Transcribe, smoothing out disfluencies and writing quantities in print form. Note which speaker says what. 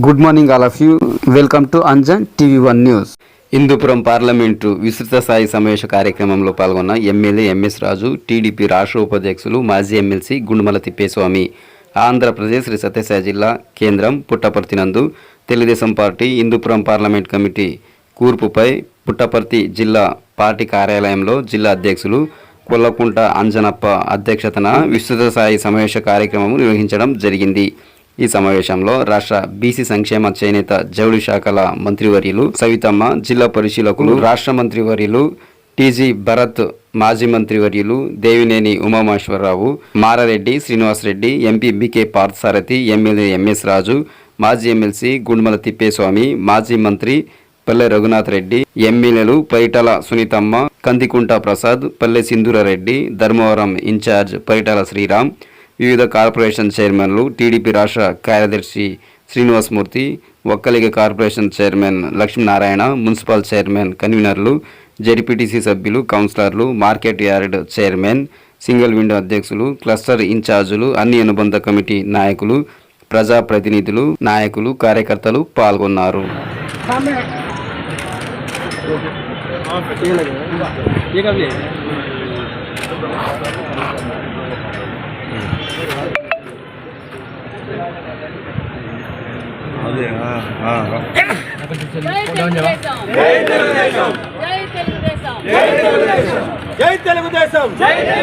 Speaker 1: Good morning all of you. Welcome to Anjan TV one news. Hindupur parliament విస్తృత స్థాయి సమావేశ కార్యక్రమంలో పాల్గొన్న ఎమ్మెల్యే ఎంఎస్ రాజు, టీడీపీ రాష్ట్ర ఉపాధ్యక్షులు మాజీ ఎమ్మెల్సీ గుండుమల తిప్పేస్వామి. ఆంధ్రప్రదేశ్ శ్రీ సత్యసాయి జిల్లా కేంద్రం పుట్టపర్తి నందు Telugu Desam party Hindupur parliament committee కూర్పుపై పుట్టపర్తి జిల్లా పార్టీ కార్యాలయంలో జిల్లా అధ్యక్షులు కొల్లకుంట అంజనప్ప అధ్యక్షతన విస్తృత స్థాయి సమావేశ కార్యక్రమం నిర్వహించడం జరిగింది. ఈ సమావేశంలో రాష్ట్ర బీసీ సంక్షేమ చేనేత జౌళి శాఖల మంత్రివర్యులు సవితమ్మ, జిల్లా పరిశీలకులు రాష్ట్ర మంత్రివర్యులు టీజీ భరత్, మాజీ మంత్రివర్యులు Devineni Umamaheswara Rao, Mara Reddy Srinivasa Reddy, MP BK Parthasarathi, MLA MS Raju, మాజీ ఎమ్మెల్సీ గుండుమల తిప్పేస్వామి, మాజీ మంత్రి పల్లె రఘునాథ్ రెడ్డి, ఎమ్మెల్యేలు పరిటాల సునీతమ్మ, కందికుంట ప్రసాద్, పల్లె సింధూరారెడ్డి, ధర్మవరం ఇన్ఛార్జ్ పరిటాల శ్రీరామ్, వివిధ కార్పొరేషన్ చైర్మన్లు, టీడీపీ రాష్ట్ర కార్యదర్శి Srinivasa Murthy, Vokkaliga corporation chairman Lakshmi Narayana, municipal chairman, కన్వీనర్లు, జెడ్పీటీసీ సభ్యులు, కౌన్సిలర్లు, market yard chairman, single window అధ్యక్షులు, క్లస్టర్ ఇన్ఛార్జీలు, అన్ని అనుబంధ కమిటీ నాయకులు, ప్రజాప్రతినిధులు, నాయకులు, కార్యకర్తలు పాల్గొన్నారు.
Speaker 2: జై తెలుగుదేశం.